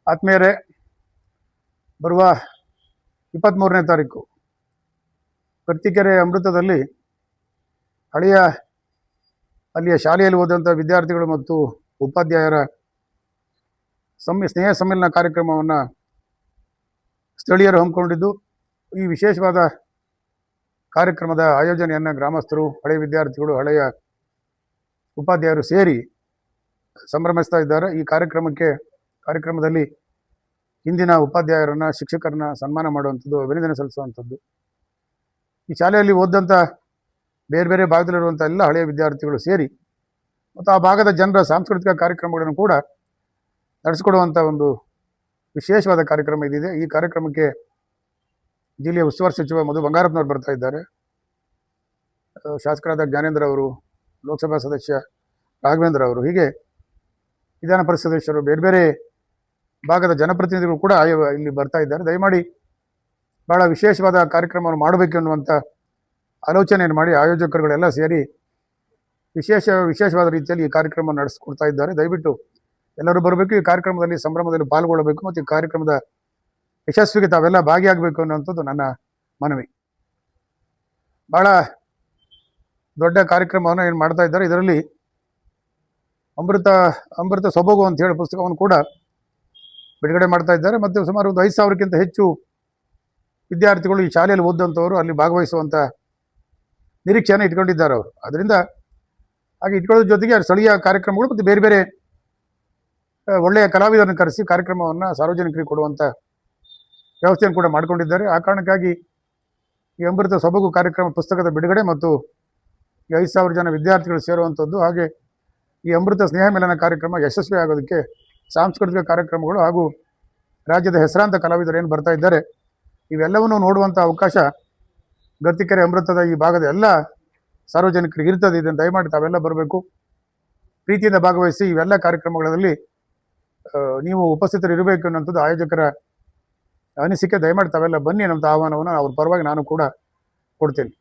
ಆತ್ಮೀಯರೇ, ಬರುವ 23ನೇ ತಾರೀಕು ಕರ್ತಿಕೆರೆ ಅಮೃತದಲ್ಲಿ ಅಲ್ಲಿಯ ಶಾಲೆಯಲ್ಲಿ ಓದುವಂಥ ವಿದ್ಯಾರ್ಥಿಗಳು ಮತ್ತು ಉಪಾಧ್ಯಾಯರ ಸ್ನೇಹ ಸಮ್ಮೇಳನ ಕಾರ್ಯಕ್ರಮವನ್ನು ಸ್ಥಳೀಯರು ಹಮ್ಮಿಕೊಂಡಿದ್ದು, ಈ ವಿಶೇಷವಾದ ಕಾರ್ಯಕ್ರಮದ ಆಯೋಜನೆಯನ್ನು ಗ್ರಾಮಸ್ಥರು, ಹಳೆಯ ವಿದ್ಯಾರ್ಥಿಗಳು, ಹಳೆಯ ಉಪಾಧ್ಯಾಯರು ಸೇರಿ ಸಂಭ್ರಮಿಸ್ತಾ ಇದ್ದಾರೆ. ಈ ಕಾರ್ಯಕ್ರಮದಲ್ಲಿ ಹಿಂದಿನ ಉಪಾಧ್ಯಾಯರನ್ನು, ಶಿಕ್ಷಕರನ್ನ ಸನ್ಮಾನ ಮಾಡುವಂಥದ್ದು, ಅಭಿನಂದನೆ ಸಲ್ಲಿಸುವಂಥದ್ದು, ಈ ಶಾಲೆಯಲ್ಲಿ ಓದಂಥ ಬೇರೆ ಬೇರೆ ಭಾಗದಲ್ಲಿರುವಂಥ ಎಲ್ಲ ಹಳೆಯ ವಿದ್ಯಾರ್ಥಿಗಳು ಸೇರಿ ಮತ್ತು ಆ ಭಾಗದ ಜನರ ಸಾಂಸ್ಕೃತಿಕ ಕಾರ್ಯಕ್ರಮಗಳನ್ನು ಕೂಡ ನಡೆಸಿಕೊಡುವಂಥ ಒಂದು ವಿಶೇಷವಾದ ಕಾರ್ಯಕ್ರಮ ಇದಿದೆ. ಈ ಕಾರ್ಯಕ್ರಮಕ್ಕೆ ಜಿಲ್ಲೆಯ ಉಸ್ತುವಾರಿ ಸಚಿವ ಮಧು ಬಂಗಾರಪ್ಪನವರು ಬರ್ತಾ ಇದ್ದಾರೆ. ಶಾಸಕರಾದ ಜ್ಞಾನೇಂದ್ರ ಅವರು, ಲೋಕಸಭಾ ಸದಸ್ಯ ರಾಘವೇಂದ್ರ ಅವರು, ಹೀಗೆ ವಿಧಾನ ಪರಿಷತ್ ಸದಸ್ಯರು, ಬೇರೆ ಬೇರೆ ಭಾಗದ ಜನಪ್ರತಿನಿಧಿಗಳು ಕೂಡ ಇಲ್ಲಿ ಬರ್ತಾ ಇದ್ದಾರೆ. ದಯಮಾಡಿ ಬಹಳ ವಿಶೇಷವಾದ ಕಾರ್ಯಕ್ರಮವನ್ನು ಮಾಡಬೇಕು ಅನ್ನುವಂಥ ಆಲೋಚನೆಯನ್ನು ಮಾಡಿ ಆಯೋಜಕರುಗಳೆಲ್ಲ ಸೇರಿ ವಿಶೇಷವಾದ ರೀತಿಯಲ್ಲಿ ಈ ಕಾರ್ಯಕ್ರಮ ನಡೆಸಿಕೊಡ್ತಾ ಇದ್ದಾರೆ. ದಯವಿಟ್ಟು ಎಲ್ಲರೂ ಬರಬೇಕು, ಈ ಕಾರ್ಯಕ್ರಮದಲ್ಲಿ ಸಂಭ್ರಮದಲ್ಲಿ ಪಾಲ್ಗೊಳ್ಳಬೇಕು ಮತ್ತು ಈ ಕಾರ್ಯಕ್ರಮದ ಯಶಸ್ವಿಗೆ ತಾವೆಲ್ಲ ಭಾಗಿಯಾಗಬೇಕು ಅನ್ನುವಂಥದ್ದು ನನ್ನ ಮನವಿ. ಬಹಳ ದೊಡ್ಡ ಕಾರ್ಯಕ್ರಮವನ್ನು ಏನು ಮಾಡ್ತಾ ಇದ್ದಾರೆ. ಇದರಲ್ಲಿ ಅಮೃತ ಸೊಬಗು ಅಂತ ಹೇಳಿ ಪುಸ್ತಕವನ್ನು ಕೂಡ ಬಿಡುಗಡೆ ಮಾಡ್ತಾ ಇದ್ದಾರೆ. ಮತ್ತು ಸುಮಾರು ಒಂದು 5,000ಕ್ಕಿಂತ ಹೆಚ್ಚು ವಿದ್ಯಾರ್ಥಿಗಳು ಈ ಶಾಲೆಯಲ್ಲಿ ಓದಂಥವರು ಅಲ್ಲಿ ಭಾಗವಹಿಸುವಂಥ ನಿರೀಕ್ಷೆಯನ್ನು ಇಟ್ಕೊಂಡಿದ್ದಾರೆ ಅವರು. ಅದರಿಂದ ಹಾಗೆ ಇಟ್ಕೊಳ್ಳೋದ್ರ ಜೊತೆಗೆ ಸ್ಥಳೀಯ ಕಾರ್ಯಕ್ರಮಗಳು ಮತ್ತು ಬೇರೆ ಬೇರೆ ಒಳ್ಳೆಯ ಕಲಾವಿದರನ್ನು ಕರೆಸಿ ಕಾರ್ಯಕ್ರಮವನ್ನು ಸಾರ್ವಜನಿಕರಿಗೆ ಕೊಡುವಂಥ ವ್ಯವಸ್ಥೆಯನ್ನು ಕೂಡ ಮಾಡಿಕೊಂಡಿದ್ದಾರೆ. ಆ ಕಾರಣಕ್ಕಾಗಿ ಈ ಅಮೃತ ಸೊಬಗು ಕಾರ್ಯಕ್ರಮ ಪುಸ್ತಕದ ಬಿಡುಗಡೆ ಮತ್ತು ಈ 5,000 ಜನ ವಿದ್ಯಾರ್ಥಿಗಳು ಸೇರುವಂಥದ್ದು, ಹಾಗೆ ಈ ಅಮೃತ ಸ್ನೇಹ ಮಿಲನ ಕಾರ್ಯಕ್ರಮ ಯಶಸ್ವಿ ಆಗೋದಕ್ಕೆ ಸಾಂಸ್ಕೃತಿಕ ಕಾರ್ಯಕ್ರಮಗಳು ಹಾಗೂ ರಾಜ್ಯದ ಹೆಸರಾಂತ ಕಲಾವಿದರು ಏನು ಬರ್ತಾ ಇದ್ದಾರೆ ಇವೆಲ್ಲವನ್ನೂ ನೋಡುವಂಥ ಅವಕಾಶ ಗರ್ತಿಕೆರೆ ಅಮೃತದ ಈ ಭಾಗದ ಎಲ್ಲ ಸಾರ್ವಜನಿಕರಿಗೆ ಇರ್ತದೆ. ಇದನ್ನು ದಯಮಾಡಿ ತಾವೆಲ್ಲ ಬರಬೇಕು, ಪ್ರೀತಿಯಿಂದ ಭಾಗವಹಿಸಿ ಇವೆಲ್ಲ ಕಾರ್ಯಕ್ರಮಗಳಲ್ಲಿ ನೀವು ಉಪಸ್ಥಿತರಿರಬೇಕು ಅನ್ನೋಂಥದ್ದು ಆಯೋಜಕರ ಅನಿಸಿಕೆ. ದಯಮಾಡಿ ತಾವೆಲ್ಲ ಬನ್ನಿ ಅನ್ನೋಂಥ ಆಹ್ವಾನವನ್ನು ಅವ್ರ ಪರವಾಗಿ ನಾನು ಕೂಡ ಕೊಡ್ತೇನೆ.